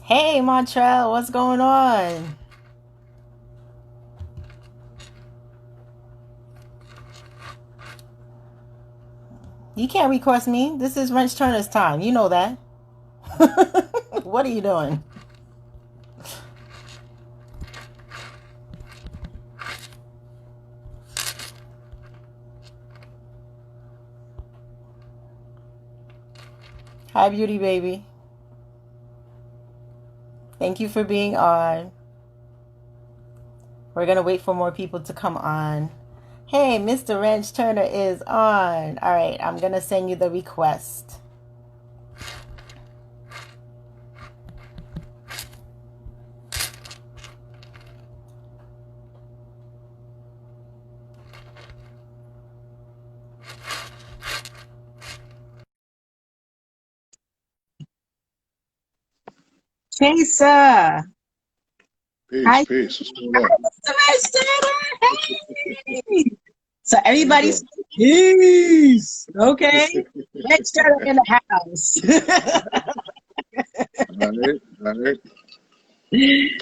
Hey, Montreal, what's going on? You can't request me. This is Wrenchturna's time. You know that. What are you doing? Hi, beauty baby. Thank you for being on. We're gonna wait for more people to come on. Hey, Mr. Wrench Turner is on. All right, I'm gonna send you the request. Chaser. Peace, Hi, peace. What's going on? Mr. Wrench Turner. Hey. So How you everybody's doing? peace. Okay. Wrench Turner in the house. All right, all right.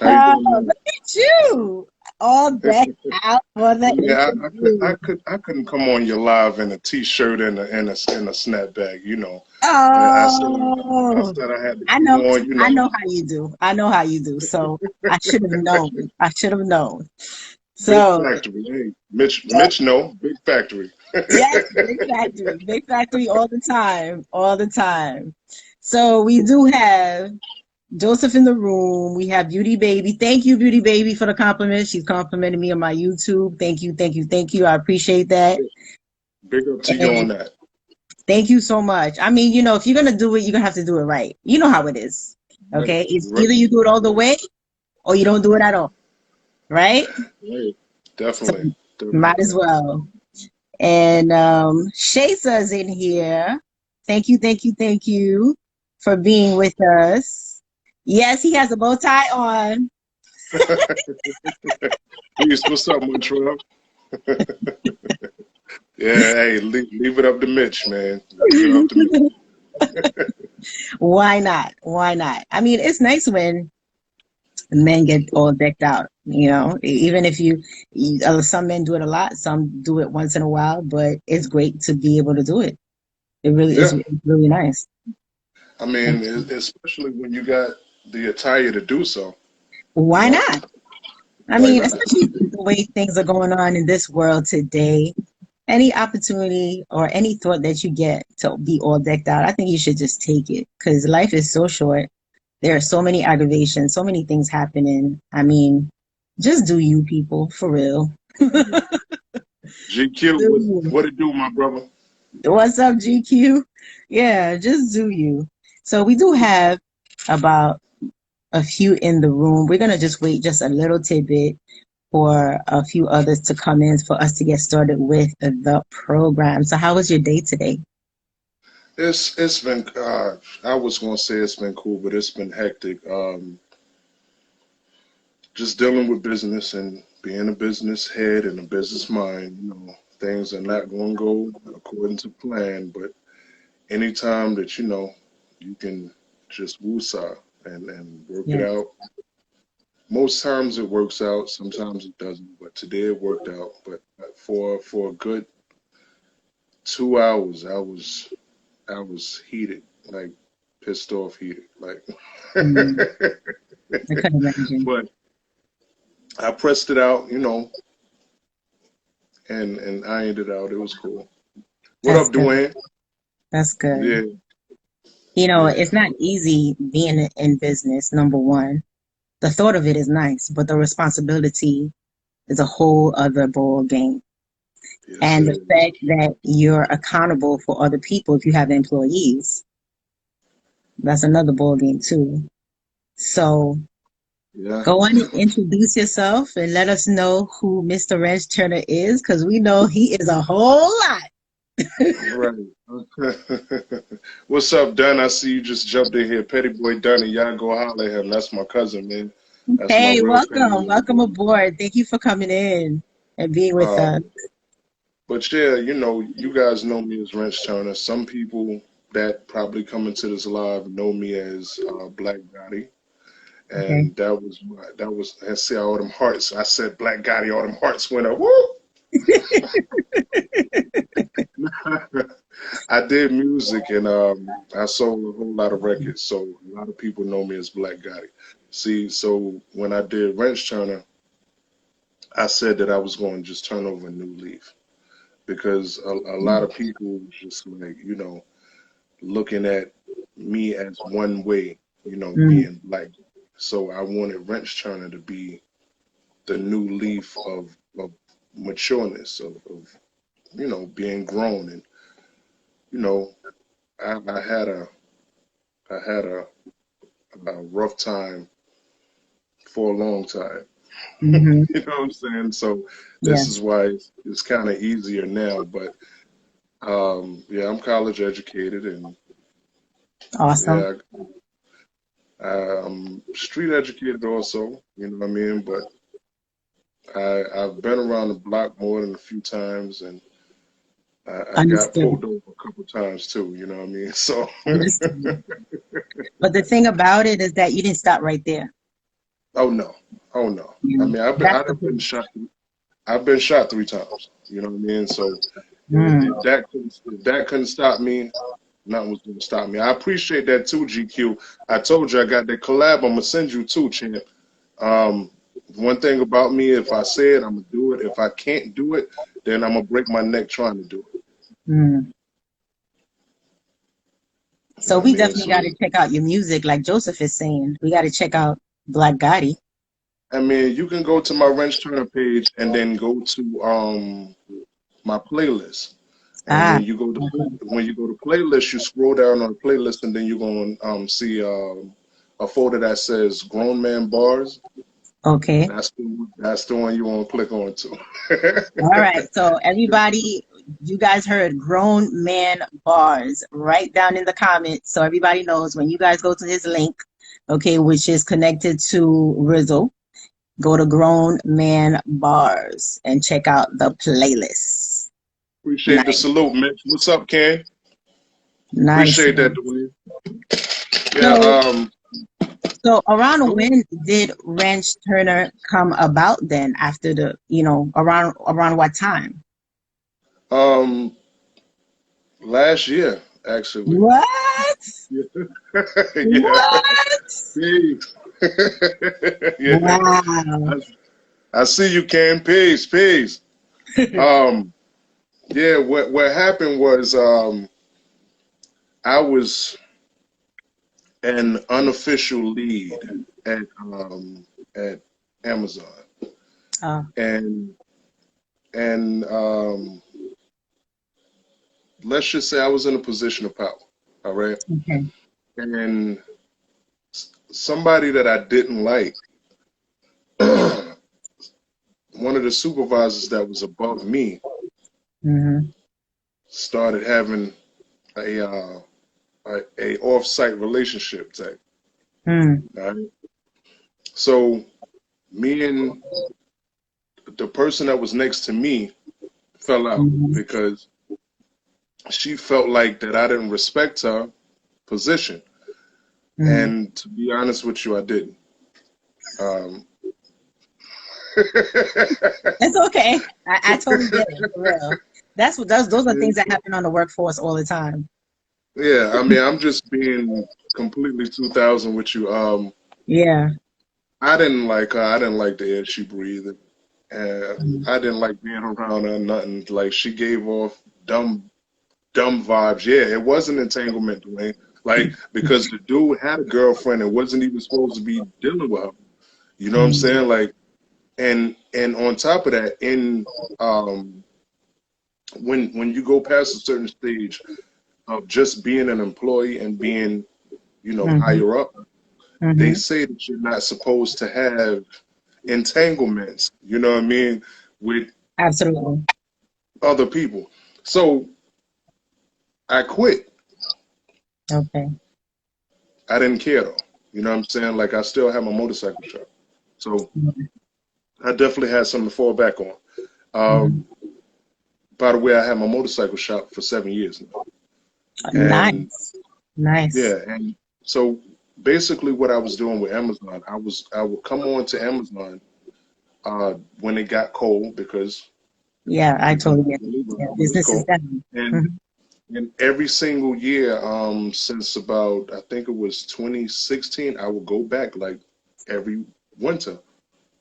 How you Oh, doing, man? look at you. All decked out for the Yeah, interview. I couldn't come on your live in a t-shirt and a snapback. I Oh, said I had to I come know. on. I know how you do. I know how you do. So I should have known. I should have known. Big So factory. Hey, Mitch, no, big factory. yes, big factory all the time, all the time. So we do have Joseph in the room. We have Beauty Baby. Thank you, Beauty Baby, for the compliment. She's complimenting me on my YouTube. Thank you, thank you, thank you. I appreciate that. Big up to you And on that. thank you so much. I mean, if you're gonna do it, you're gonna have to do it right. You know how it is. Right, Okay? It's right, either you do it all the right, way or you don't do it at all. Right? right. So Definitely, might definitely. as well. And Shaysa's in here. Thank you, thank you, thank you for being with us. Yes, he has a bow tie on. Peace. What's up, Montreal? Yeah, hey, leave it up to Mitch, man. Leave it up to Mitch. Why not? Why not? I mean, it's nice when men get all decked out, even if some men do it a lot, some do it once in a while, but it's great to be able to do it. It really is, Yeah. it's really nice. I mean, especially when you got the attire to do so, you Why know? not? I Why mean, not? especially the way things are going on in this world today, any opportunity or any thought that you get to be all decked out, I think you should just take it because life is so short. There are so many aggravations, so many things happening. I mean, just do you people for real. GQ, Do you. what it do, my brother? What's up, GQ? Yeah, just do you. So we do have about a few in the room. We're gonna just wait just a little tidbit for a few others to come in for us to get started with the program. So how was your day today? It's been I was gonna say it's been cool, but it's been hectic. Just dealing with business and being a business head and a business mind, things are not gonna go according to plan, but anytime that you can just woosah and work it Yeah. out. Most times it works out, sometimes it doesn't, but today it worked out. But for a good 2 hours, I was heated, like pissed off, heated, like. Mm, I can imagine. But I pressed it out, and ironed it out. It was cool. What That's up, good. Dwayne? That's good. Yeah, It's yeah, not easy being in business, number one. The thought of it is nice, but the responsibility is a whole other ball game. yes, And it the is. fact that you're accountable for other people if you have employees, that's another ball game too. So Yeah, go on and introduce yourself and let us know who Mr. Wrenchturna is, because we know he is a whole lot. right. What's up, Dunn? I see you just jumped in here. Petty Boy Dunn, and y'all go holler at him. That's my cousin, man. That's my Hey, real family welcome. right Welcome there. aboard. Thank you for coming in and being with us. Um, but yeah, you guys know me as Wrench Turner. Some people that probably come into this live know me as Black Gotti. Okay. and that was and see all them hearts. I said Black Gotti, all them hearts went up. Woo! I did music and I sold a whole lot of records, so a lot of people know me as Black Gotti. See, so when I did Wrenchturna, I said that I was going to just turn over a new leaf because a lot of people just like, looking at me as one way, Mm, being black. So I wanted Wrenchturna to be the new leaf of matureness, of being grown. And, you know, I had a rough time for a long time. mm-hmm. You know what I'm saying? So this Yeah. is why it's kind of easier now. But yeah, I'm college educated, and Awesome. yeah, I'm street educated also. You know what I mean? But I've been around the block more than a few times, and I got Understood. pulled over a couple times too. You know what I mean? So Understood. But the thing about it is that you didn't stop right there. oh no, oh no. I You mean, That's the I've been thing. shot. I've been shot 3 times. You know what I mean? So Mm. if that couldn't stop me, nothing was gonna stop me. I appreciate that too, GQ. I told you I got that collab. I'm gonna send you too, champ. Um, one thing about me, if I say it, I'm gonna do it. If I can't do it, then I'm gonna break my neck trying to do it. Mm. You know So what I we mean? definitely got So to check out your music, like Joseph is saying. We got to check out Black Gotti. I mean, you can go to my Wrenchturna page and then go to my playlist. And Ah, okay. when you go to playlist, you scroll down on the playlist, and then you're gonna see a folder that says Grown Man Bars. Okay. That's the one you want to click on to. All right. So everybody, you guys heard grown man bars right down in the comments. So everybody knows when you guys go to his link, okay, which is connected to Rizzle, go to grown man bars and check out the playlist. Appreciate the Nice. salute, Mitch. What's up, Ken? Nice. Appreciate that, Dwayne. Yeah. So, so around Go when did Ranch Turner come about then after around what time? um last year actually. What? Yeah. What? Peace. Yeah. Wow. I, I see you, Ken. Peace, peace. Um, yeah, what happened was I was an unofficial lead at Amazon. Oh, And and let's just say I was in a position of power. All right. okay. And somebody that I didn't like, one of the supervisors that was above me Mm-hmm. started having a a off-site relationship type. Mm-hmm. All right? So me and the person that was next to me fell out Mm-hmm. because she felt like that I didn't respect her position. Mm. And to be honest with you, I didn't. Um, It's okay. I totally get it for real. That's what those are things that happen on the workforce all the time. yeah, I mean, I'm just being completely 2000 with you. Yeah. I didn't like her. I didn't like the air she breathed. Mm. I didn't like being around her. Nothing. Like she gave off dumb vibes. Yeah, it was an entanglement, Dwayne. Like because the dude had a girlfriend and wasn't even supposed to be dealing with her. You know what I'm Mm. saying? Like, and on top of that, in um, when you go past a certain stage of just being an employee and being, Mm-hmm. higher up, they Mm-hmm. say that you're not supposed to have entanglements. You know what I mean? With Absolutely. other people. So I quit. Okay. I didn't care though. You know what I'm saying? Like I still have my motorcycle shop. So I definitely had something to fall back on. Mm-hmm. Um, by the way, I had my motorcycle shop for 7 years now. And Nice. Nice. yeah, and so basically what I was doing with Amazon, I would come on to Amazon when it got cold because Yeah, I you totally can get it. believe it Yeah, when it's business is cold. down. And Mhm. every single year, since about I think it was 2016, I would go back like every winter,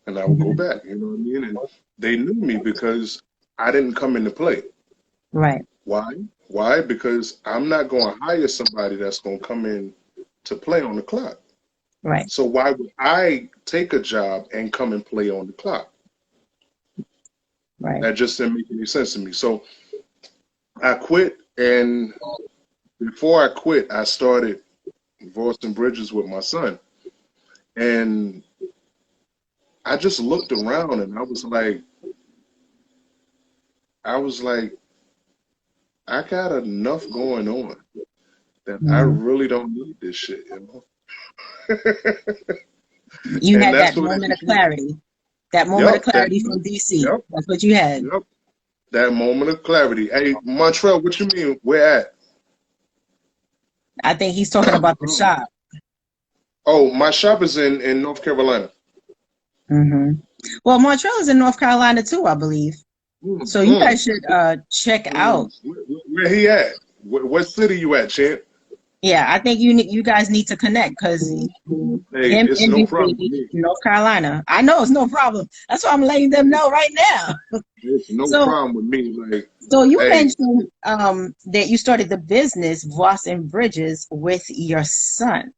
and I would go Mhm. back. You know what I mean? And they knew me because I didn't come into play. Right, Why? Why? Because I'm not going to hire somebody that's going to come in to play on the clock. right, So why would I take a job and come and play on the clock? right. That just didn't make any sense to me. So I quit, and before I quit, I started Boston Bridges with my son. And I just looked around and I was like, I got enough going on that I Mhm. really don't need this shit, you know? You And had that's that what it moment of became. clarity. That moment of Yep, clarity from DC. yep, That's what you had. yep. That moment of clarity. Hey, Montreal, what you mean? Where at? I think he's talking about the Oh, shop. oh, my shop is in North Carolina. Hmm. Well, Montreal is in North Carolina too, I believe. Mm, So you mm. guys should check out. Where he at? What city you at, champ? Yeah, I think you guys need to connect because Hey, him it's and no your problem with baby, me. North Carolina. I know it's no problem. That's why I'm letting them know right now. It's no So, problem with me. Like, so you hey, mentioned that you started the business Voss and Bridges with your son.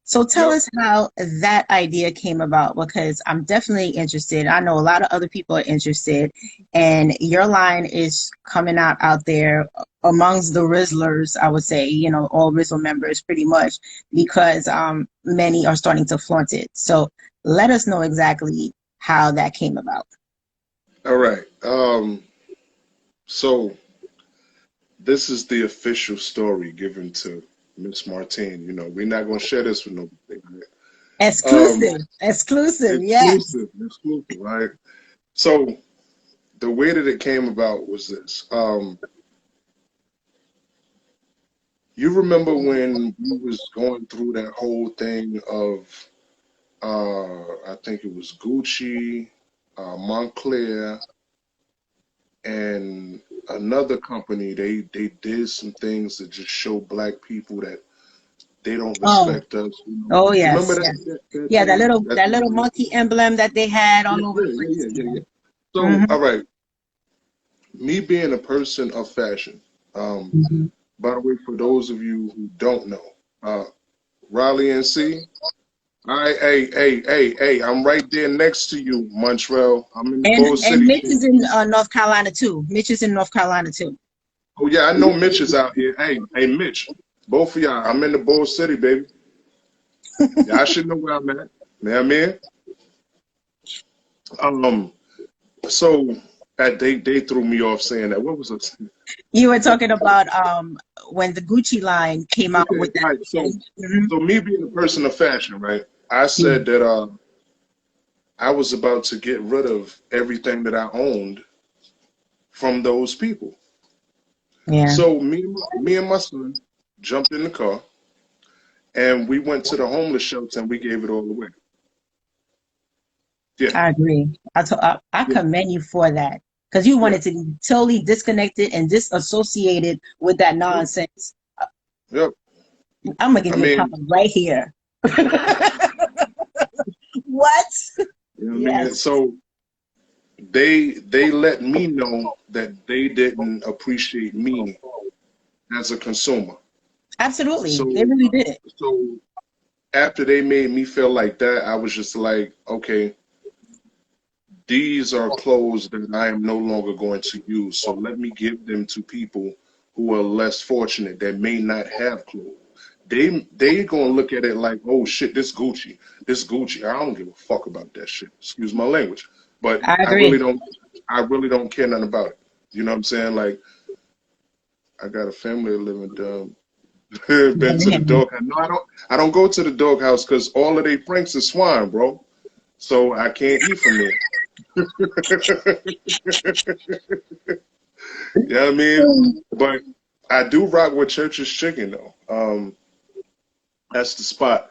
So tell yep. us how that idea came about because I'm definitely interested. I know a lot of other people are interested, and your line is coming out there amongst the Rizzlers, I would say, all Rizzle members pretty much, because many are starting to flaunt it. So let us know exactly how that came about. All right. So this is the official story given to Miss Martine. You know, we're not gonna share this with nobody. Right? Exclusive, exclusive, yes. Exclusive, right? So the way that it came about was this. You remember when we was going through that whole thing of I think it was Gucci, Montclair, and another company. They did some things that just show black people that they don't Oh, respect us. You know, oh you remember yes, that yes. that Yeah, that thing? little That that thing? little monkey emblem that they had all Yeah, over yeah, the yeah, place. yeah, yeah, yeah. Yeah. So, all right, me being a person of fashion. Hmm. By the way, for those of you who don't know, Raleigh, NC. Hey, I'm right there next to you, Montreal. I'm in the Bowl And City. Mitch is in North Carolina too. Mitch is in North Carolina too. Oh yeah, I know Mitch is out here. Hey, Mitch, both of y'all. I'm in the Bowl City, baby. Y'all should know where I'm at. You know what I mean? Um, so they threw me off saying that. What was it? You were talking about when the Gucci line came out Okay, with that. right. Mhm. So me being a person of fashion, right? I Yeah. said that I was about to get rid of everything that I owned from those people. Yeah, So me and my son jumped in the car and we went to the homeless shelter and we gave it all away. Yeah, I agree. I yeah, commend you for that because you yeah. wanted to be totally disconnected and disassociated with that Yep, nonsense. yep. I'm gonna I give you a mean, pound right here. What? you know what I mean? Yes, So they let me know that they didn't appreciate me as a consumer. absolutely. They So really did. so after they made me feel like that, I was just like, okay, these are clothes that I am no longer going to use. So let me give them to people who are less fortunate that may not have clothes. They gonna look at it like, oh shit, this Gucci. I don't give a fuck about that shit. Excuse my language, but I agree. I really don't care nothing about it. You know what I'm saying? Like I got a family living down. Been to the dog. No, I don't go to the doghouse because all of they franks is swine, bro. So I can't eat from there. You know what I mean? But I do rock with Church's Chicken though. That's the spot.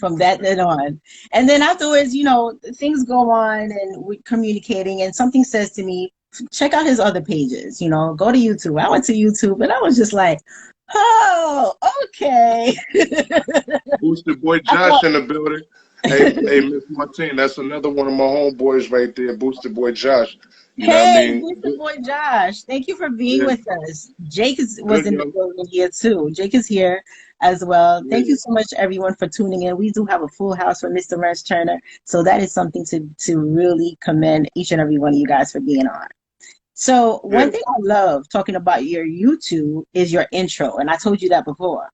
from that then on. And then afterwards, you know, things go on and we're communicating, and something says to me, check out his other pages, you know, go to YouTube. I went to YouTube and I was just like, oh, okay. Boosted boy I Josh thought, in the building. Hey, Miss Martine, that's another one of my homeboys right there, Boosted boy Josh. You know what I hey, mean? Mr. Boy Josh, thank you for being Yeah, with us. Was good, in the young. building here too. Jake is here as well. Thank Yeah, you so much, everyone, for tuning in. We do have a full house for Mr. Wrenchturna, so that is something to really commend each and every one of you guys for being on. So yeah. one thing I love talking about your YouTube is your intro, and I told you that before.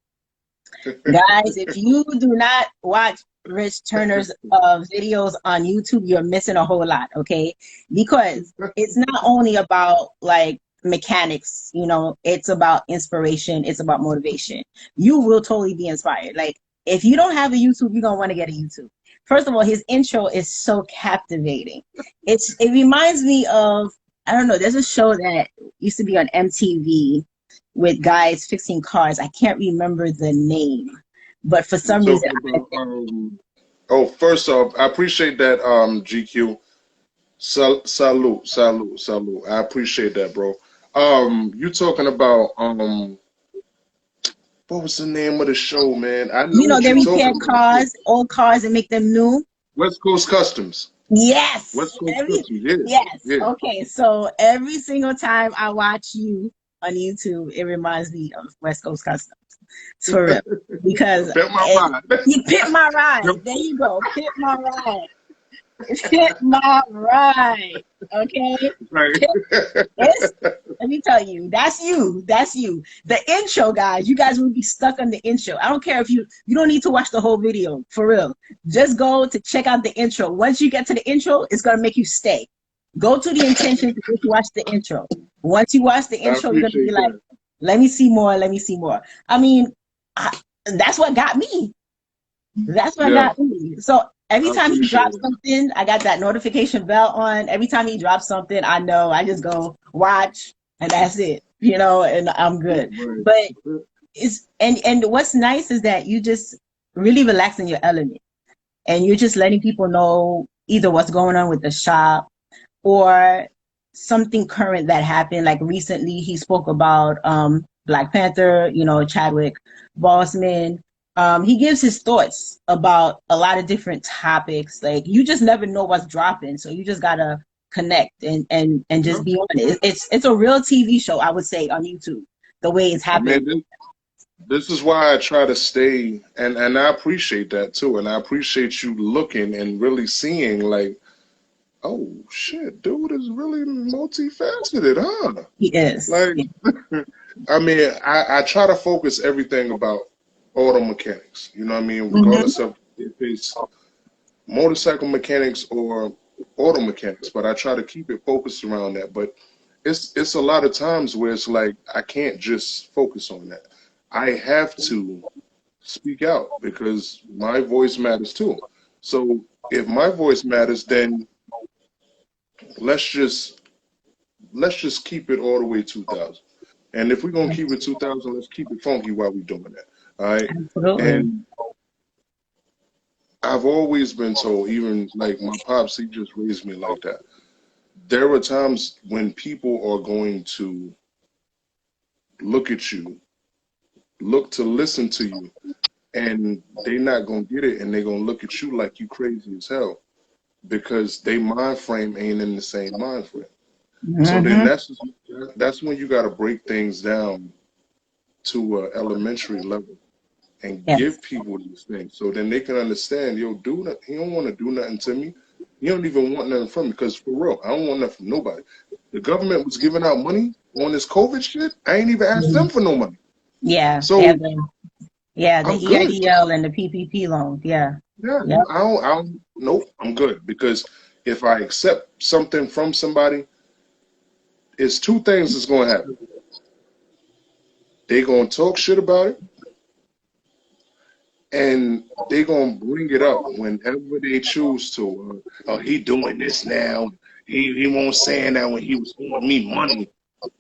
Guys, if you do not watch Rich Turner's videos on YouTube, you're missing a whole lot, okay? Because it's not only about like mechanics, you know, it's about inspiration, it's about motivation. You will totally be inspired. Like, if you don't have a YouTube, you're gonna want to get a YouTube. First of all, his intro is so captivating. It reminds me of, I don't know, there's a show that used to be on MTV with guys fixing cars. I can't remember the name, but for You're some reason, talking about oh, first off, I appreciate that GQ. Salute. I appreciate that, bro. You talking about what was the name of the show, man? I know you know, what they you're repair talking about too. cars, old cars, and make them new. West Coast Customs. Yes, West Coast Customs, yeah, yes. yeah. Okay, so every single time I watch you on YouTube, it reminds me of West Coast Customs. It's for real, because Bet my ride. you pit my ride. Yep. There you go, pit my ride. Pit my ride. Okay. Right. It's, let me tell you, that's you. That's you. The intro, guys, you guys will be stuck on the intro. I don't care if you don't need to watch the whole video, for real. Just go to check out the intro. Once you get to the intro, it's gonna make you stay. Go to the intention to just watch the intro. Once you watch the I intro, you're gonna be appreciate like, that. let me see more, let me see more. I mean, that's what got me. That's what Yeah, got me. So every I time he appreciate drops it. something, I got that notification bell on. Every time he drops something, I know. I just go watch, and that's it. You know, and I'm good. Right. But it's and what's nice is that you just really relax in your element, and you're just letting people know either what's going on with the shop or something current that happened. Like recently, he spoke about Black Panther. You know, Chadwick Boseman. He gives his thoughts about a lot of different topics. Like, you just never know what's dropping, so you just gotta connect and Yeah. just be on it. It's a real TV show, I would say, on YouTube. The way it's happening. Man, this is why I try to stay, and I appreciate that too, and I appreciate you looking and really seeing like, oh shit, dude is really multifaceted, huh? He is. Like, I mean, I try to focus everything about auto mechanics. You know what I mean? Mm-hmm. Regardless of if it's motorcycle mechanics or auto mechanics, but I try to keep it focused around that. But it's a lot of times where it's like I can't just focus on that. I have to speak out because my voice matters too. So if my voice matters, then let's just let's just keep it all the way 2000. And if we're gonna keep it 2000, let's keep it funky while we're doing that. All right. Absolutely. And I've always been told, even like my pops, he just raised me like that. There are times when people are going to look at you, look to listen to you, and they're not gonna get it, and they're gonna look at you like you crazy as hell because they mind frame ain't in the same mind frame. So then Mm-hmm. that's when you got to break things down to an elementary level and Yes. give people these things so then they can understand. Yo, dude, he don't want to do nothing to me. He don't even want nothing from me because for real, I don't want nothing from nobody. The government was giving out money on this COVID shit. I ain't even asked them for no money. Yeah. They So have the I'm good. EIDL and the PPP loans. Yeah. Yeah, Yep. nope, I'm good because if I accept something from somebody, it's two things that's going to happen. They going to talk shit about it, and they gonna bring it up whenever they choose to. Oh, he doing this now. He won't saying that when he was owing me money.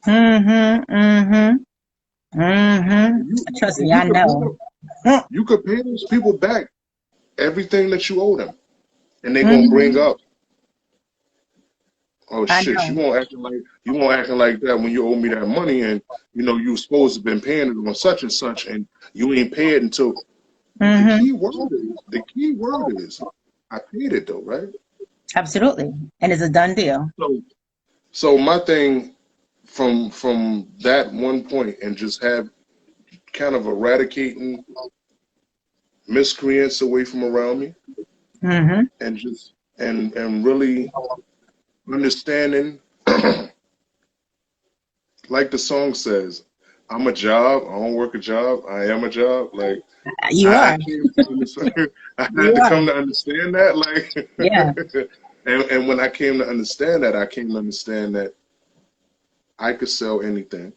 Mm-hmm. Mm-hmm. Mm-hmm. And Trust and me, I know. you could pay those people back everything that you owe them, and they're gonna bring Hmm. up, oh I shit, know. you won't acting like that when you owe me that money, and you know you were supposed to have been paying it on such and such, and you ain't paid until the Hmm. key word is I paid it though, right? Absolutely. And it's a done deal. So so my thing from that one point and just have kind of eradicating miscreants away from around me Hmm. and just and really understanding like the song says, I'm a job, I don't work a job, I am a job. Like You I are. came to understand I had You to are. come to understand that. Yeah. Like and when I came to understand that, I came to understand that I could sell anything.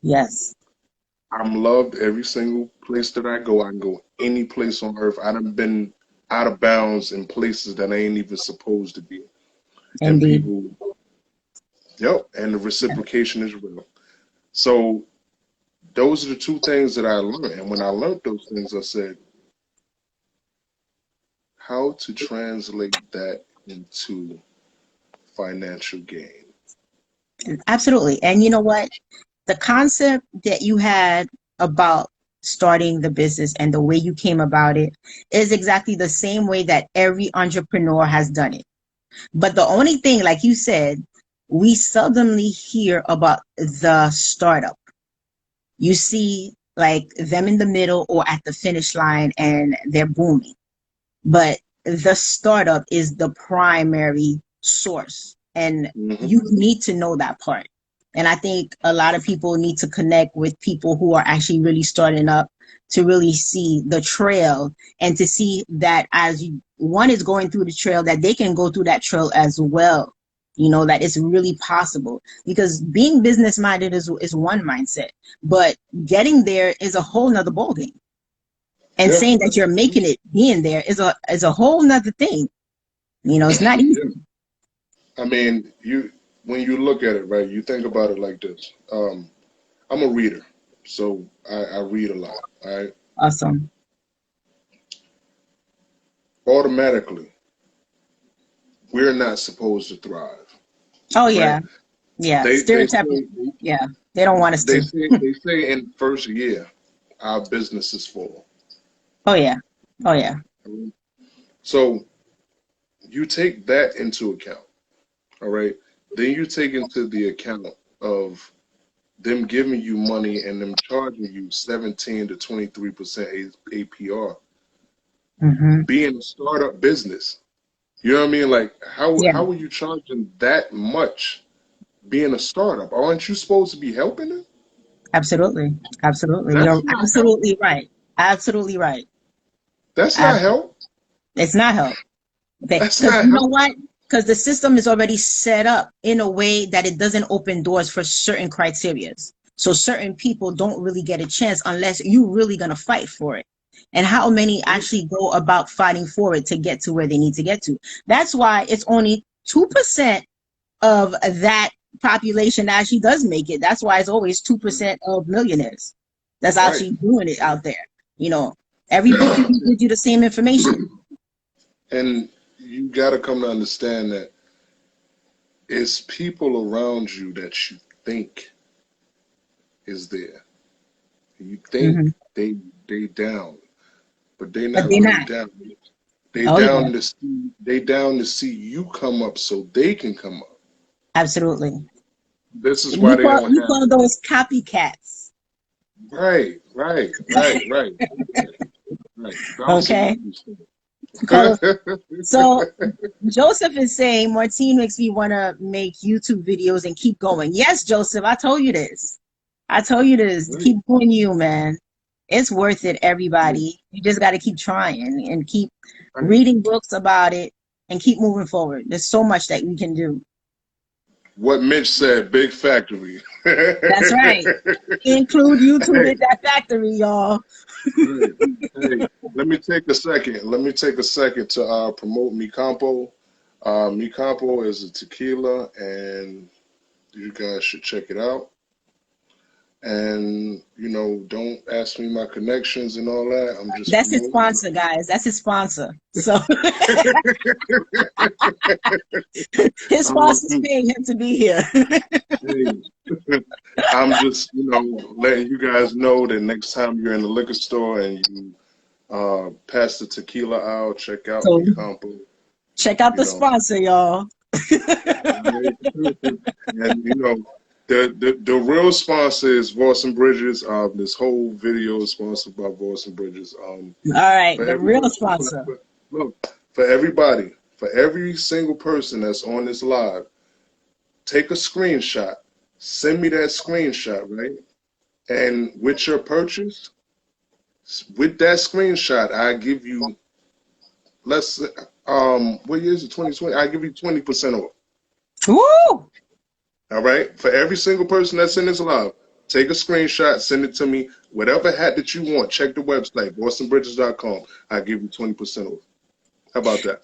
Yes. I'm loved every single place that I go. I can go any place on earth. I done been out of bounds in places that I ain't even supposed to be. And Indeed. people, yep, and the reciprocation is real. So those are the two things that I learned. And when I learned those things, I said, how to translate that into financial gain. Absolutely. And you know what? The concept that you had about starting the business and the way you came about it is exactly the same way that every entrepreneur has done it. But the only thing, like you said, we seldomly hear about the startup. You see like them in the middle or at the finish line and they're booming. But the startup is the primary source. And Hmm. you need to know that part. And I think a lot of people need to connect with people who are actually really starting up to really see the trail and to see that as one is going through the trail, that they can go through that trail as well. You know, that it's really possible because being business minded is one mindset, but getting there is a whole nother ballgame. And Yeah. saying that you're making it being there is a whole nother thing. You know, it's not easy. Yeah. I mean, you when you look at it, right, you think about it like this. I'm a reader, so I read a lot. All right. Awesome. Automatically, we're not supposed to thrive, Oh right? yeah. Yeah. They Stereotypical. say Yeah. They don't want us to. they say in first year our business is full. Oh yeah. Oh yeah. So you take that into account, all right? Then you take into the account of them giving you money and them charging you 17 to 23% APR. Hmm. Being a startup business, you know what I mean? Like Yeah. how are you charging that much being a startup? Aren't you supposed to be helping them? Absolutely. Absolutely. That's You're not help. absolutely right. Absolutely right. That's not Ab- help. it's not help. That's Because not you know help. what? Because the system is already set up in a way that it doesn't open doors for certain criterias. So certain people don't really get a chance unless you really gonna fight for it. And how many actually go about fighting for it to get to where they need to get to? That's why it's only 2% of that population that actually does make it. That's why it's always 2% of millionaires that's Right. actually doing it out there. You know, every book you gives you the same information. And you got to come to understand that it's people around you that you think is there. You think Hmm. they down, but they But not they're really not. down. They Oh yeah. down to see you come up so they can come up. Absolutely. This is why We they call don't we have call those copycats. right. Bouncing Okay. off these We call those. things. So Joseph is saying Martine makes me want to make YouTube videos and keep going. Yes, Joseph, I told you this. I told you this. Right. Keep doing you, man. It's worth it, Yeah. everybody. You just got to keep trying and keep Right. reading books about it and keep moving forward. There's so much that we can do. What Mitch said, big factory. That's right. Include YouTube Hey, in that factory, y'all. hey, hey, let me take a second. Let me take a second to promote Mi Campo. Mi Campo is a tequila, and you guys should check it out. And, you know, don't ask me my connections and all that. I'm just That's his promoting. sponsor, guys. That's his sponsor. So his sponsor's Um, paying him to be here. hey, I'm just, you know, letting you guys know that next time you're in the liquor store and you pass the tequila aisle, check out So Mi Campo, check out you the know. sponsor, y'all. Right? And, you know, the real sponsor is Voice and Bridges. This whole video is sponsored by Voice and Bridges. All right, For the real everybody, sponsor. look, for everybody, for every single person that's on this live, take a screenshot, send me that screenshot, right? And with your purchase, with that screenshot, I give you let's what year is it? 2020. I give you 20% off. Woo! All right. For every single person that's in this live, take a screenshot, send it to me. Whatever hat that you want, check the website, bostonbridges.com. I give you 20% off. How about that?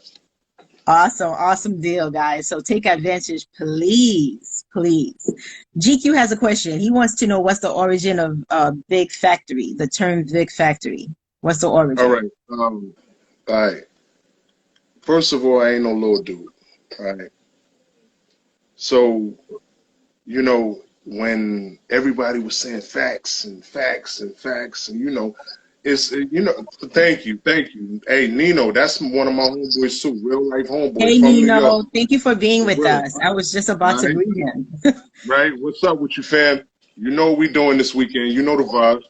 Awesome, awesome deal, guys. So take advantage, please, please. GQ has a question. He wants to know what's the origin of big factory, the term big factory. What's the All origin? right. All right. First of all, I ain't no little dude. All right. So, you know, when everybody was saying facts and facts and facts, and you know, you know, thank you. Hey, Nino, that's one of my homeboys too, real life homeboy Hey, from New York, Nino, thank you for being for with real. us. I was just All about to right, greet him. right. What's up with you, fam? You know what we doing this weekend. You know the vibes.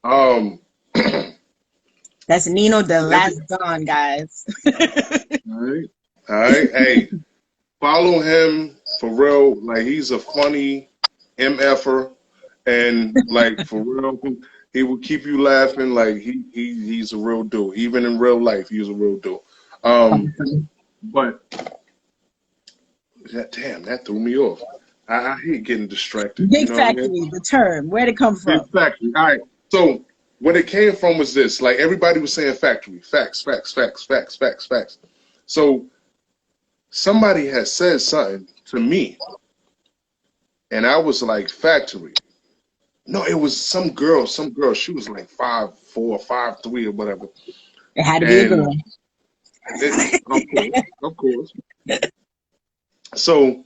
Um, That's Nino the every, last Don, guys. all right, all right. Hey, follow him for real. Like he's a funny MFer. And like for real, he will keep you laughing. Like he's a real dude. Even in real life, he's a real dude. But damn, that threw me off. I hate getting distracted. You Big know what I mean? factory, the term. Where'd it come Big from? factory. All right. So what it came from was this. Like everybody was saying factory, facts, facts, facts, facts, facts, facts. So somebody had said something to me, and I was like factory. No, it was some girl. Some girl. She was like 5'4", 5'3", or whatever. It had to be a And girl. of course, of course. So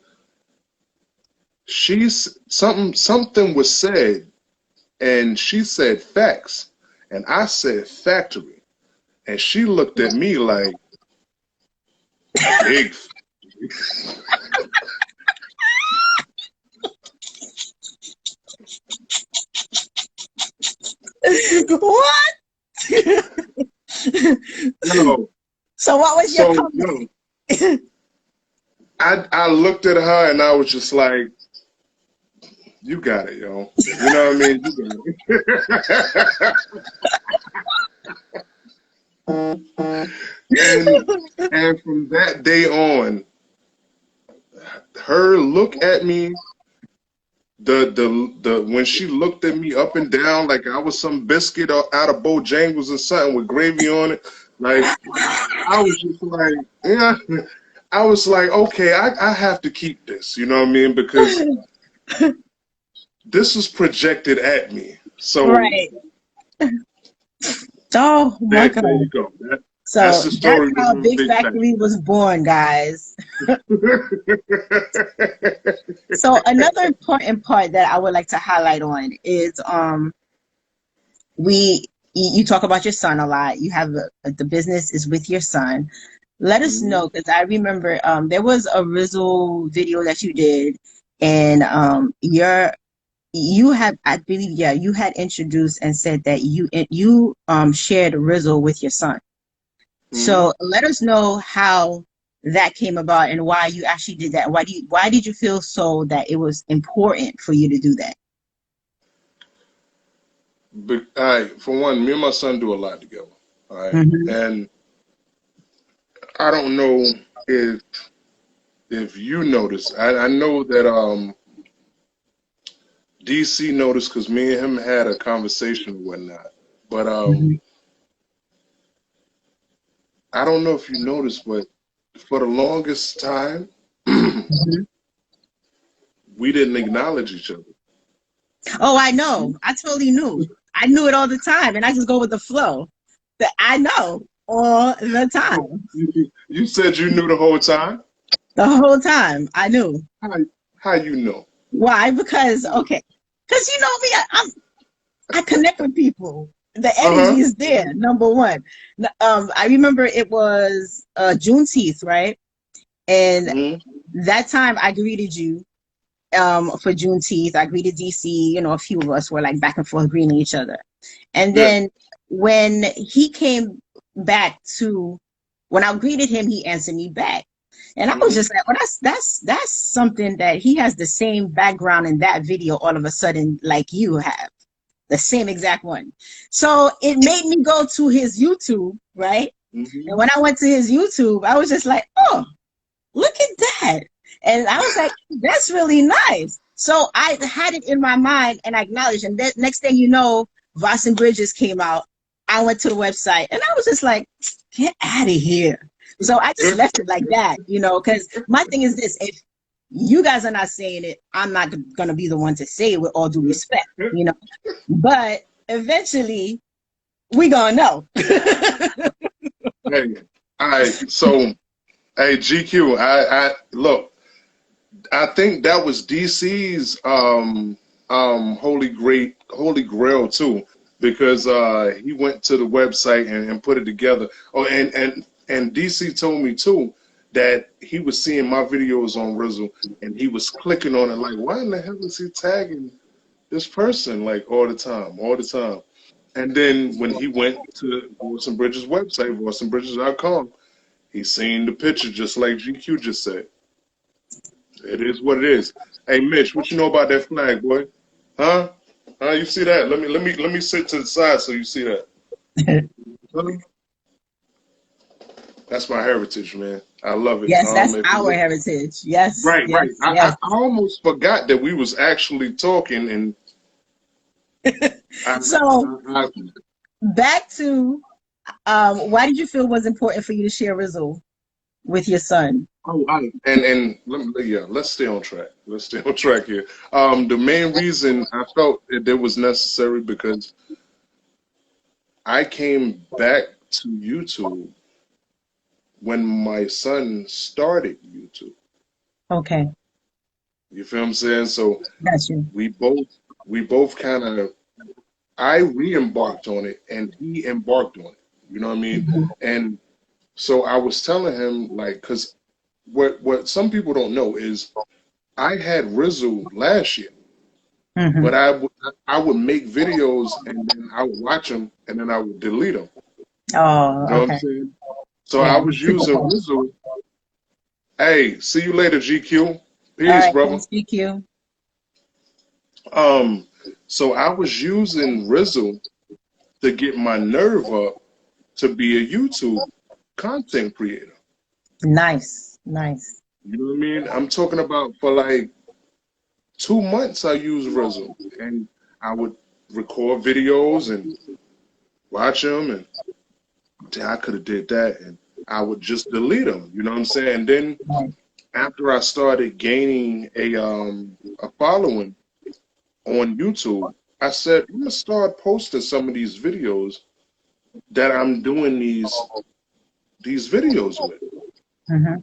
something was said, and she said facts, and I said factory, and she looked at me like big. What? No, So what was your so comment? no. I looked at her and I was just like, "You got it, yo. You know what I mean? You got it." And from that day on, her look at me, the when she looked at me up and down like I was some biscuit out of Bojangles or something with gravy on it, like I was just like, yeah. I was like, okay, I have to keep this, you know what I mean? Because this was projected at me. So Right. Oh my there God. you go. That's So the that's story how of Big Big Factory Factory. was born, guys. So another important part that I would like to highlight on is we you talk about your son a lot. You have the business is with your son. Let us Mhm. know because I remember there was a Rizzle video that you did, and you had, I believe, yeah, you had introduced and said that you shared Rizzle with your son. Mhm. So let us know how that came about and why you actually did that. Why did you feel so that it was important for you to do that? But all right, for one, me and my son do a lot together. All right, Hmm. and I don't know if you noticed. I know that DC noticed because me and him had a conversation and whatnot. But Hmm. I don't know if you noticed, but for the longest time, Hmm. we didn't acknowledge each other. Oh, I know. I totally knew. I knew it all the time, and I just go with the flow. That I know all the Oh, time. you said you knew the whole time. The whole time, I knew. How how you know? Why? Because okay, because you know me, I connect with people. The Uh energy is there. Number one. I remember it was Juneteenth, right? And huh. that time I greeted you for Juneteenth. I greeted DC. You know, a few of us were like back and forth greeting each other. And Yeah. then when he came back to, when I greeted him, he answered me back. And I was Hmm. just like, well, that's something that he has the same background in that video all of a sudden, like you have the same exact one. So it made me go to his YouTube, right? And Hmm. when I went to his YouTube, I was just like, oh, look at that. And I was like, that's really nice. So I had it in my mind and I acknowledged. And that next thing you know, Voss and Bridges came out. I went to the website and I was just like, get out of here. So I just left it like that, you know, because my thing is this: if you guys are not saying it, I'm not going to be the one to say it with all due respect, you know. But eventually, we going to know. Hey, all right. So, hey, GQ, I look. I think that was DC's holy grail too, because he went to the website and put it together. Oh, and DC told me too that he was seeing my videos on Rizzle and he was clicking on it like, why in the hell is he tagging this person like all the time? And then when he went to Voice and Bridges website, voiceandbridges.com, he seen the picture just like GQ just said. It is what it is. Hey Mitch, what you know about that flag, boy? Huh? Huh? You see that? Let me sit to the side so you see that. Huh? That's my heritage, man. I love it. Yes, that's If you our look, heritage. Yes, right, right. yes, yes. I almost forgot that we was actually talking, and I, So I back to why did you feel it was important for you to share Rizzle with your son? oh, and yeah, let's stay on track. Let's stay on track here. The main reason I felt that it was necessary because I came back to YouTube when my son started YouTube. Okay, You feel what I'm saying? So that's you. we both we both kind of I re-embarked on it and he embarked on it. You know what I mean? Hmm. And so I was telling him like, because what some people don't know is I had Rizzle last year, Hmm. but I would make videos and then I would watch them and then I would delete them. Oh, You know what I'm okay. saying? So I Yeah. was using Rizzle. Hey, see you later, GQ. All Peace, right. brother. Thanks, GQ. Um, so I was using Rizzle to get my nerve up to be a YouTube content creator. Nice, nice. You know what I mean? I'm talking about for like 2 months I used Rizzle and I would record videos and watch them and "Damn, I could have did that and I would just delete them. You know what I'm saying? And then Right. after I started gaining a following on YouTube, I said I'm gonna start posting some of these videos that I'm doing these videos with. Hmm.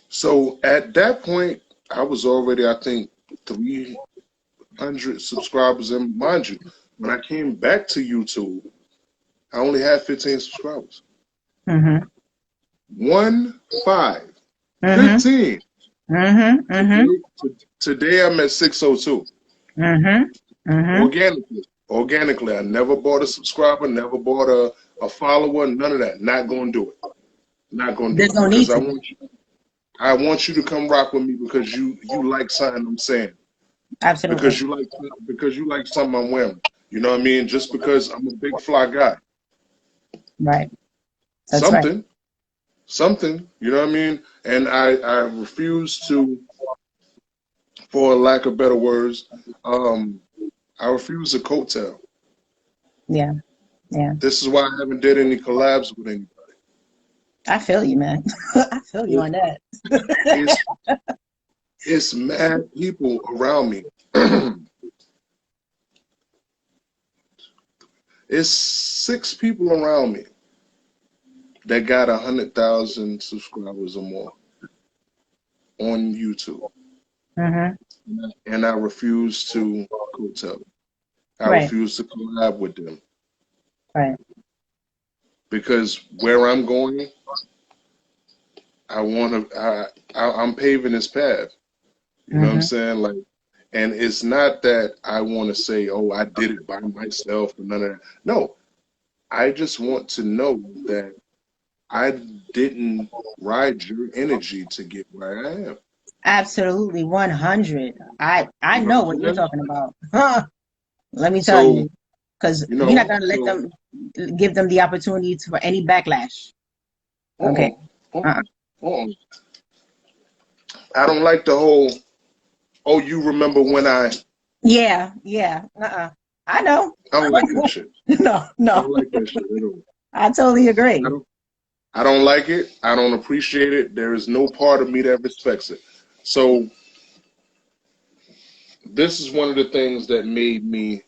So at that point, I was already, I think, 300 subscribers. And mind you, when I came back to YouTube, I only had 15 subscribers. Hmm. One, five, Hmm. 15. Hmm. Hmm. Today I'm at 602. Hmm. Hmm. Organically. Organically. I never bought a subscriber, never bought a follower, none of that. Not gonna do it. Not gonna do There's it. no Because need to. I want you to come rock with me because you like something I'm saying. Absolutely. Because you like something I'm wearing. You know what I mean? Just because I'm a big fly guy. Right. That's right. Something. Something. You know what I mean? And I refuse to, for lack of better words, um, I refuse to coattail. Yeah. Yeah. This is why I haven't did any collabs with anybody. I feel you, man. I feel you It, on that. it's it's mad people around me It's 6 people around me that got 100,000 subscribers or more on YouTube, Mm-hmm. and I refuse to co-tell. I Right. refuse to collab with them Right. because where I'm going, I want to. I'm paving this path. You know what I'm Mm-hmm. saying? Like, and it's not that I want to say, "Oh, I did it by myself," or none of that. No, I just want to know that I didn't ride your energy to get where I am. Absolutely, 100. I You know what know I'm what you're saying? talking about. Huh. Let me tell So, you, because you we're not know, gonna let so them give them the opportunity for any backlash. Okay. uh-uh, Uh-uh. uh-uh. I don't like the whole, "Oh, you remember when I?" Yeah, yeah. Uh-uh. I know. I don't like that shit. No, I no. don't like that shit at all. I totally I agree. don't. I don't like it. I don't appreciate it. There is no part of me that respects it. So this is one of the things that made me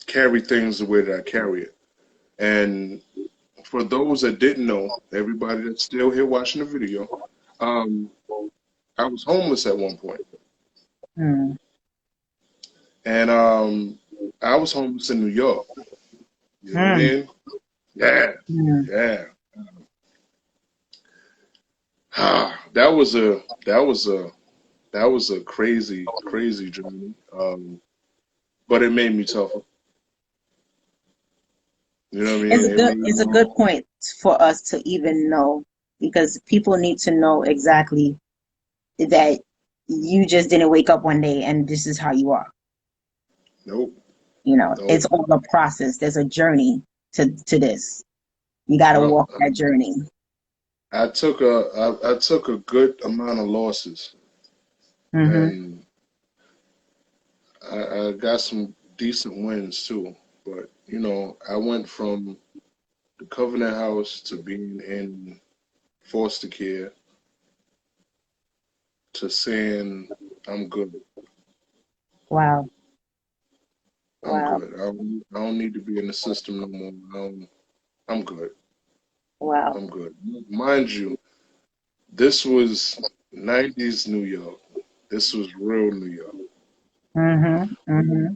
carry things the way that I carry it. And for those that didn't know, everybody that's still here watching the video, um, I was homeless at one point, Mm, and I was homeless in New York. You know what I mm, mean? Yeah, mm. yeah. That was a crazy, crazy journey. But it made me tougher. You know what I mean? It made It's a me. good point for us to even know because people need to know exactly that you just didn't wake up one day and this is how you are. Nope, You know, it's nope. all a process. There's a journey to this. You got to Well, walk that journey. I took a good amount of losses, Hmm. and I got some decent wins too. But I went from the Covenant House to being in foster care to saying I'm good. Wow. I'm Wow. good. I don't need to be in the system no more. I'm good. Wow. I'm good. Mind you, this was 90s New York. This was real New York, Hmm. Hmm.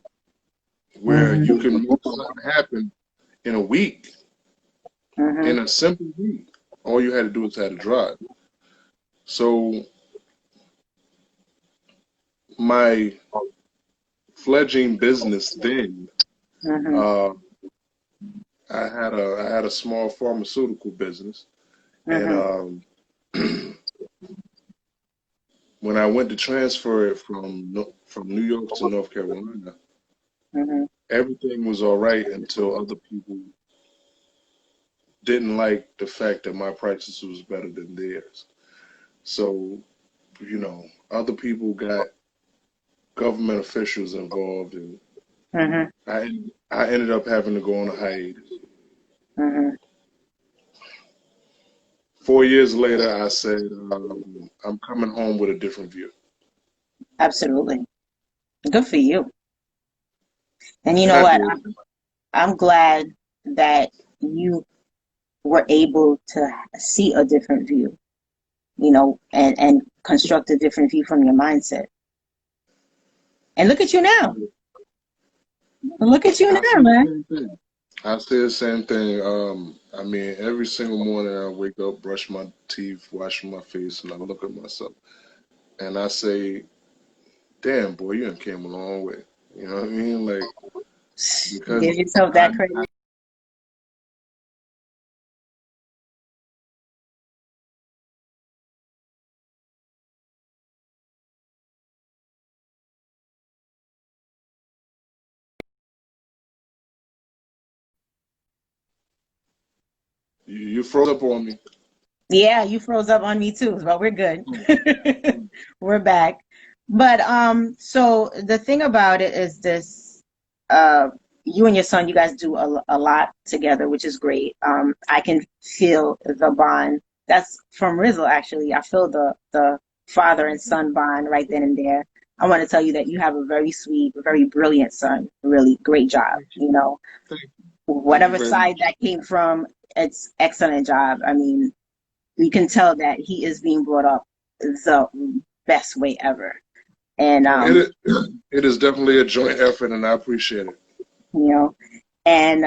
where you Hmm. can make something happen in a week, Hmm. in a simple week. All you had to do was had to drive. So my fledgling business then, Hmm. uh, I had a small pharmaceutical business, and Hmm. when I went to transfer it from New York to North Carolina, Hmm. everything was all right until other people didn't like the fact that my prices was better than theirs. So, other people got government officials involved, and Hmm. I ended up having to go on a hiatus. Hmm. 4 years later, I said, I'm coming home with a different view. Absolutely. Good for you. And you And know I what? did. I'm glad that you were able to see a different view, and construct a different view from your mindset. And look at you now. Look at you I now, say the man. same thing. I say the same thing. I mean, every single morning I wake up, brush my teeth, wash my face, and I look at myself and I say, "Damn, boy, you done came a long way." You know what I mean? Like, because Give yourself I, that credit. you froze up on me. Yeah, you froze up on me too, but we're good. Mm, mm. We're back. But so the thing about it is this, you and your son, you guys do a lot together, which is great. I can feel the bond. That's from Rizzle, actually. I feel the father and son bond right then and there. I want to tell you that you have a very sweet, very brilliant son. Really great job, Thank you. Thank you. Thank you whatever very side much. that came from, it's excellent job. I mean, you can tell that he is being brought up the best way ever. And Oh, it is definitely a joint effort, and I appreciate it. you know, and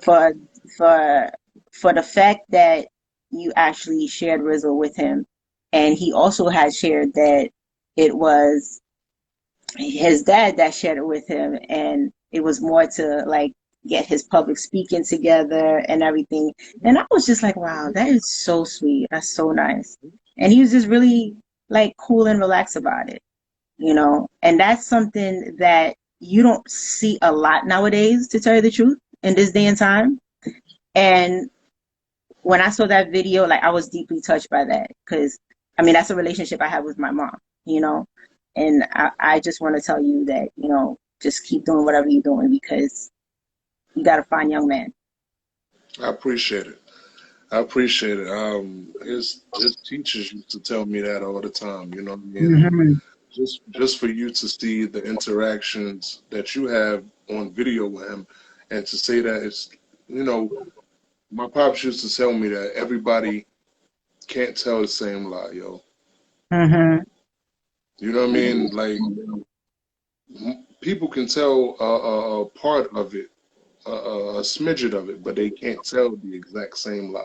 for for for the fact that you actually shared Rizzle with him, and he also had shared that it was his dad that shared it with him, and it was more to like get his public speaking together and everything. And I was just like, wow, that is so sweet. That's so nice. And he was just really like cool and relaxed about it, you know. And that's something that you don't see a lot nowadays, to tell you the truth, in this day and time. And when I saw that video, like I was deeply touched by that because I mean that's a relationship I have with my mom, you know, and I just want to tell you that you know just keep doing whatever you're doing because you got a fine young man. I appreciate it. I appreciate it. His teachers used to tell me that all the time. You know what I mean? And Hmm. just for you to see the interactions that you have on video with him, and to say that it's, you know, my pops used to tell me that everybody can't tell the same lie, yo. Hmm. You know what I mean? Like people can tell a part of it, a smidget of it, but they can't tell the exact same lie.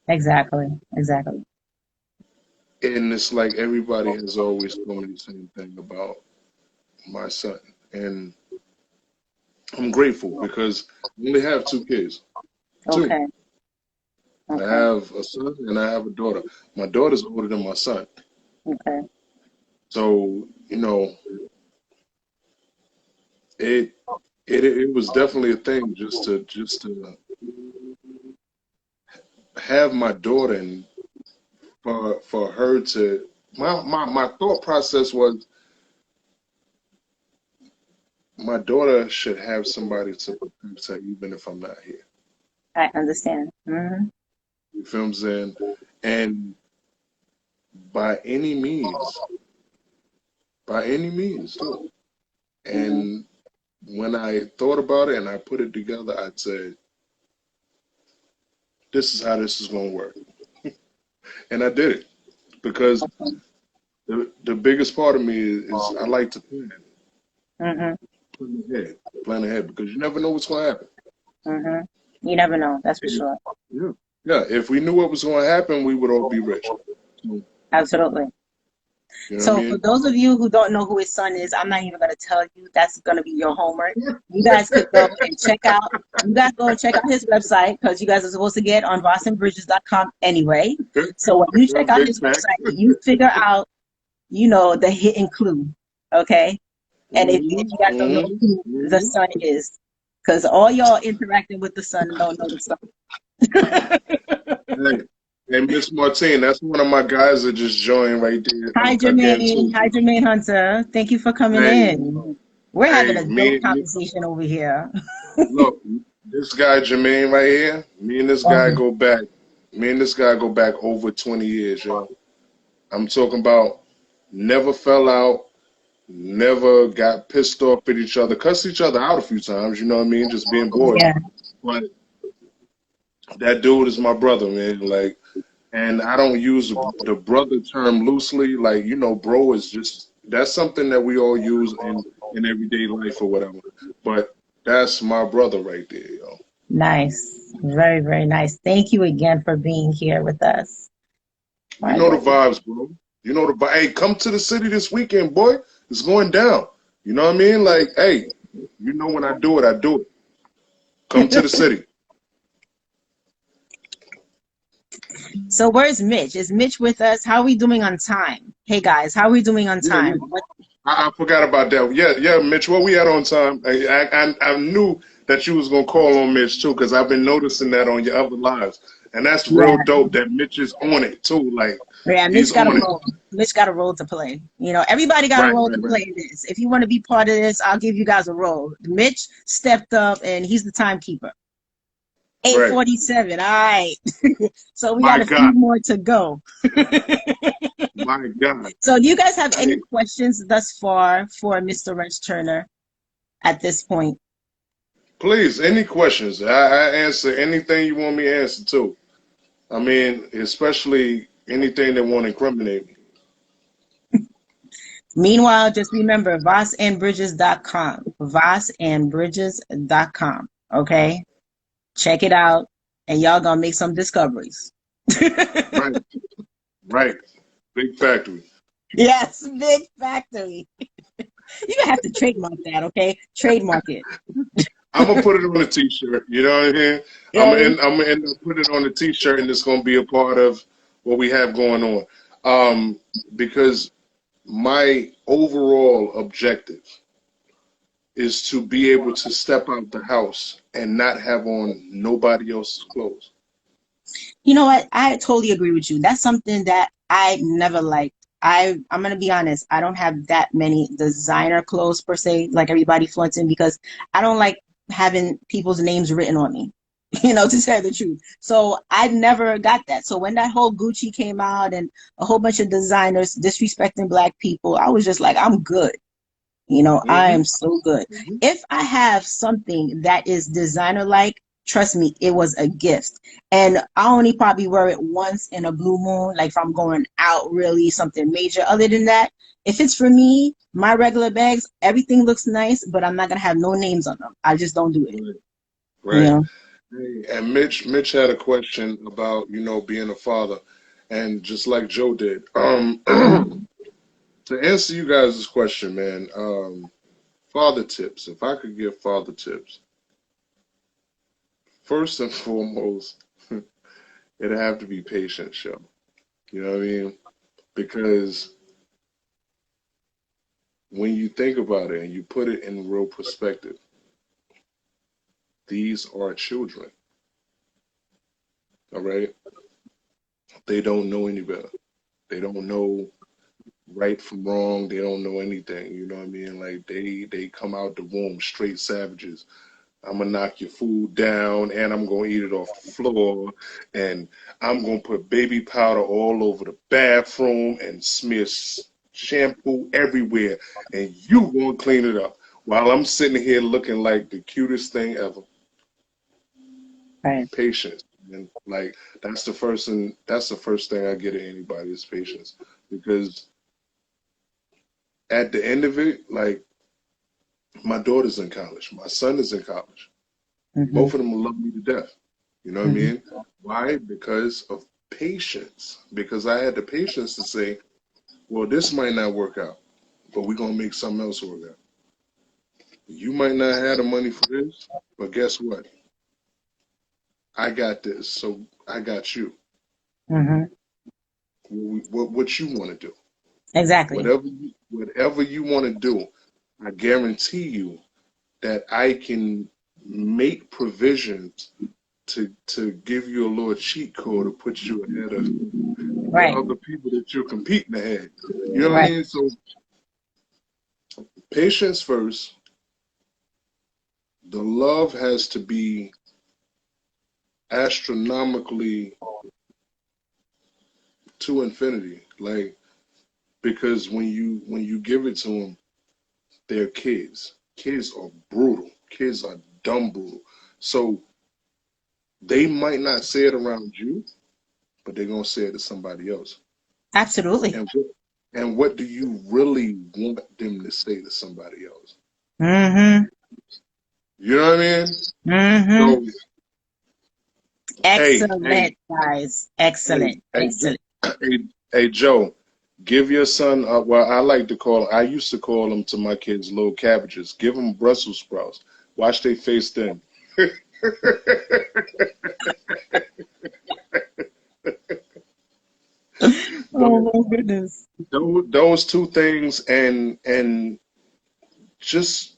Exactly. Exactly. And it's like everybody has always told me the same thing about my son. And I'm grateful because I only have two kids. Two. Okay. I Okay. have a son and I have a daughter. My daughter's older than my son. Okay. So, it it was definitely a thing just to have my daughter and for her to my thought process was my daughter should have somebody to protect her even if I'm not here. I understand. Hmm. You feel what I'm saying? And by any means, by any means, too. Hmm. And when I thought about it and I put it together, I said, this is how this is going to work. And I did it because the biggest part of me is I like to Hmm. plan ahead because you never know what's going to happen. Hmm. You never know. That's for And, sure. yeah. Yeah. If we knew what was going to happen, we would all be rich. So, Absolutely. you know what I So for mean? those of you who don't know who his son is, I'm not even going to tell you. That's going to be your homework. You guys could go and check out. You guys go and check out his website because you guys are supposed to get on bostonbridges.com anyway. So when you Yeah, check out big his fact. website, you figure out, you know, the hidden clue. Okay. And if you guys don't know who the Hmm. son is, because all y'all interacting with the son don't know the son. Hey, hey, Miss Martine, that's one of my guys that just joined right there Hi, again Jermaine. too. Hi, Jermaine Hunter. Thank you for coming Hey, in. We're having hey, a dope conversation over here. look, this guy Jermaine right here, me and this guy go back over 20 years, yo. I'm talking about never fell out, never got pissed off at each other, cussed each other out a few times, you know what I mean, just being boys. Yeah. But that dude is my brother, man. Like, and I don't use the brother term loosely. Like, bro is just that's something that we all use in everyday life or whatever. But that's my brother right there, yo. Nice. Very, very nice. Thank you again for being here with us. You My know the goodness. vibes, bro. You know the vibe. Hey, come to the city this weekend, boy. It's going down. You know what I mean? Like, hey, you know when I do it, I do it. Come to the city. So where's Mitch? Is Mitch with us? How are we doing on time? Hey guys, how are we doing on Yeah, time? yeah. I forgot about that. Yeah, yeah, Mitch. What we had on time? I knew that you was gonna call on Mitch too, because I've been noticing that on your other lives, and that's real Yeah. dope. That Mitch is on it too. Like Yeah, he's Mitch got a on it. role. Mitch got a role to play. You know, everybody got a Right, role right, to right, play in this. If you want to be part of this, I'll give you guys a role. Mitch stepped up and he's the timekeeper. right. 8:47. All right. So we got My a few God, more to go. my God. So do you guys have any Hey, questions thus far for Mr. Wrench Turner at this point? Please, any questions? I answer anything you want me to answer too. I mean, especially anything that won't incriminate me. Meanwhile, just remember vossandbridges.com. Vossandbridges.com. Okay? Check it out, and y'all gonna make some discoveries. Right, right. Big factory. Yes, big factory. You're gonna have to trademark that, okay? Trademark it. I'm gonna put it on a T-shirt. You know what I mean? Okay? I'm gonna end up put it on a T-shirt, and it's gonna be a part of what we have going on. Because my overall objective is to be able to step out the house and not have on nobody else's clothes. You know what? I totally agree with you. That's something that I never liked. I'm gonna be honest. I don't have that many designer clothes per se, like everybody flaunting, because I don't like having people's names written on me. To tell the truth. So I never got that. So when that whole Gucci came out and a whole bunch of designers disrespecting black people, I was just like, I'm good. I Hmm. am so good. Hmm. If I have something that is designer like, trust me, it was a gift. And I only probably wear it once in a blue moon, like if I'm going out really something major. Other than that, if it's for me, my regular bags, everything looks nice, but I'm not gonna have no names on them. I just don't do it. Right. You Right. know? Hey, and Mitch had a question about being a father, and just like Joe did. To answer you guys' question, man, father tips. If I could give father tips, first and foremost, it'd have to be patience, show. You know what I mean? Because when you think about it and you put it in real perspective, these are children, all right? They don't know any better. They don't know right from wrong. They don't know anything. You know what I mean? Like they come out the womb straight savages. I'm gonna knock your food down, and I'm gonna eat it off the floor, and I'm gonna put baby powder all over the bathroom and smear shampoo everywhere, and you gonna clean it up while I'm sitting here looking like the cutest thing ever. Right. Patience, and like that's the first and that's the first thing I get at anybody is patience, because at the end of it, like my daughter's in college, my son is in college. Hmm. Both of them will love me to death. You know what I Hmm. mean? Why? Because of patience. Because I had the patience to say, well, this might not work out, but we're gonna make something else work out. You might not have the money for this, but guess what? I got this, so I got you. Hmm. What you want to do? Exactly. Whatever you want to do, I guarantee you that I can make provisions to give you a little cheat code to put you ahead of the Right. other people that you're competing ahead. You know what I Right. mean? So patience first. The love has to be astronomically to infinity. Like, because when you give it to them, they're kids. Kids are brutal. Kids are dumb brutal. So they might not say it around you, but they're gonna say it to somebody else. Absolutely. And what do you really want them to say to somebody else? Hmm. You know what I mean? Hmm. So hey, hey, Excellent, guys. hey, Excellent. hey, Excellent. hey, hey, Joe, give your son, well, I like to call, I used to call them to my kids little cabbages. Give them Brussels sprouts. Watch they face then. But Oh my goodness. those two things, and just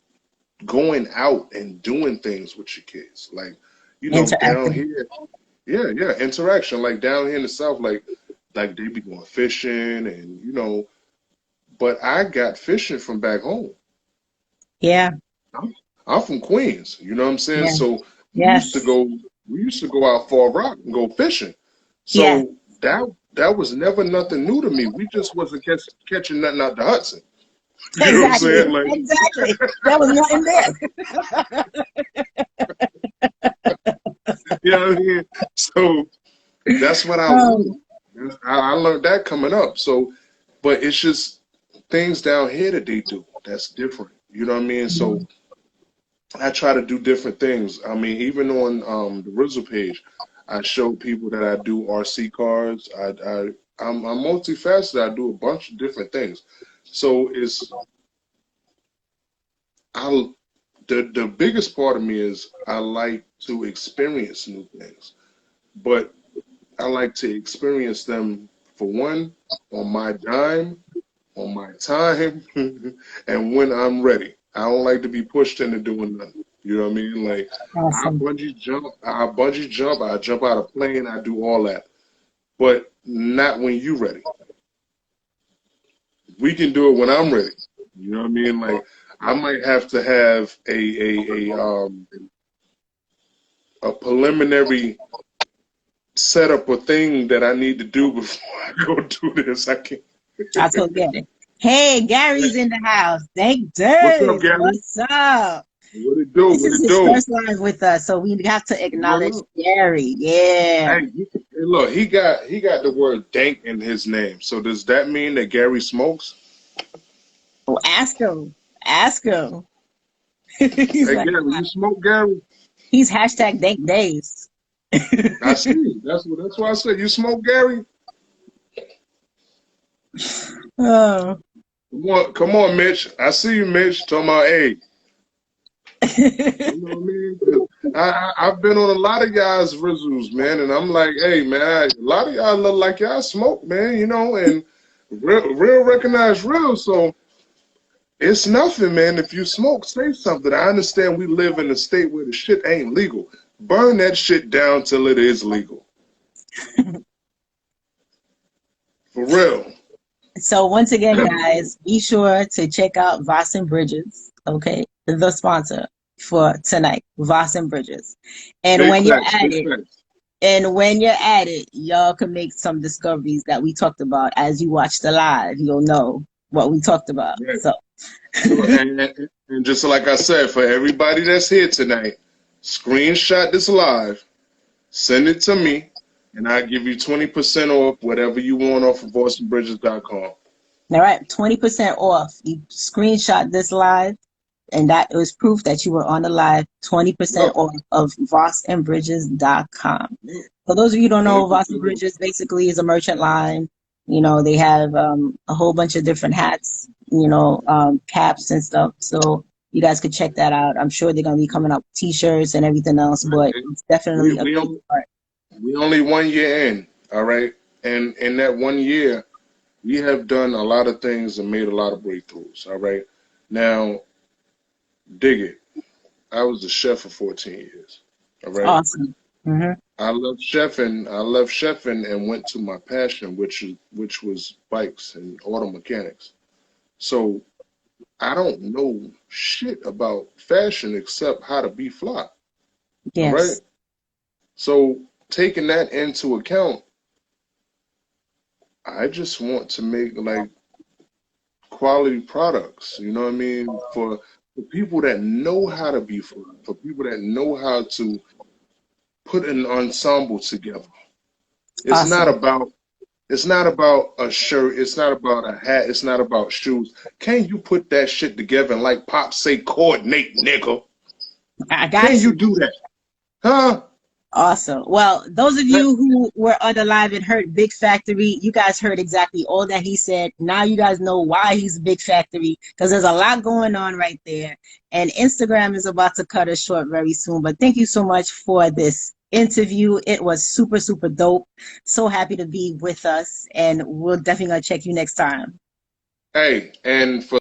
going out and doing things with your kids, like down Interacting. here, yeah, yeah, interaction, like down here in the South, like they be going fishing, and but I got fishing from back home. Yeah. I'm, I'm from Queens, you know what I'm saying? Yeah. So we used to Yes. go we used to go out Far Rock and go fishing. Yeah. So that was never nothing new to me. We just wasn't catching nothing out the Hudson. You know what I'm Exactly. saying? Like Exactly. There was nothing there. You know what I mean? So that's what I Oh, learned. I learned that coming up. So, but it's just things down here that they do that's different. You know what I mean? So I try to do different things. I mean, even on the Rizzle page, I show people that I do RC cars. I'm multifaceted. I do a bunch of different things. So I the biggest part of me is I like to experience new things, but I like to experience them for one on my dime, on my time, and when I'm ready. I don't like to be pushed into doing nothing. You know what I mean? Like awesome. I jump out of plane, I do all that. But not when you ready. We can do it when I'm ready. You know what I mean? Like I might have to have a preliminary set up a thing that I need to do before I go do this. I can't. I totally get it. Hey, Gary's in the house. Thank What's up, days. Gary? What's up? What it do? This What is it his do? first live with us, so we have to What acknowledge up? Gary. Yeah. Hey, hey, look, he got the word dank in his name. So does that mean that Gary smokes? Well, ask him. Ask him. He's Hey, like, Gary, you smoke, Gary? he's hashtag Dank Days. I see. That's why I said you smoke, Gary. Oh. Come on, Mitch. I see you, Mitch. Talking about, hey, you know what I mean? 'Cause I've been on a lot of y'all's Rizzles, man, and I'm like, hey, man, a lot of y'all look like y'all smoke, man, you know, and real recognize real. So it's nothing, man. If you smoke, say something. I understand we live in a state where the shit ain't legal. Burn that shit down till it is legal. For real. So once again, guys, be sure to check out Voss and Bridges, okay? The sponsor for tonight, Voss and Bridges. And Big when you're facts, at big it, facts. y'all can make some discoveries that we talked about. As you watch the live, you'll know what we talked about. Right. So So, and just like I said, for everybody that's here tonight, screenshot this live, send it to me, and I'll give you 20% off whatever you want off of bostonbridges.com. all right, 20% off. You screenshot this live, and that was proof that you were on the live. 20% Yep. off of vossandbridges.com. For those of you who don't know, Voss and 20% off. Bridges basically is a merchant line. You know, they have a whole bunch of different hats, caps and stuff. So you guys could check that out. I'm sure they're going to be coming up with t-shirts and everything else, but it's We, definitely a we, big only, part. we only 1 year in, all right? And in that 1 year, we have done a lot of things and made a lot of breakthroughs, all right? Now, dig it. I was a chef for 14 years, all right? Awesome. Hmm. I left chefing and went to my passion, which was bikes and auto mechanics. So I don't know shit about fashion except how to be fly. All right. Yes. So taking that into account, I just want to make like quality products. You know what I mean? For people that know how to be fly, for people that know how to put an ensemble together. It's not Awesome. about It's not about a shirt. It's not about a hat. It's not about shoes. Can you put that shit together and like Pop say, coordinate, nigga? I Can got you you. do that? Huh? Awesome. Well, those of That, you who were on the live and heard Big Factory, you guys heard exactly all that he said. Now you guys know why he's Big Factory, because there's a lot going on right there. And Instagram is about to cut us short very soon. But thank you so much for this interview. It was super, super dope. So happy to be with us. And we're definitely going to check you next time. hey, and for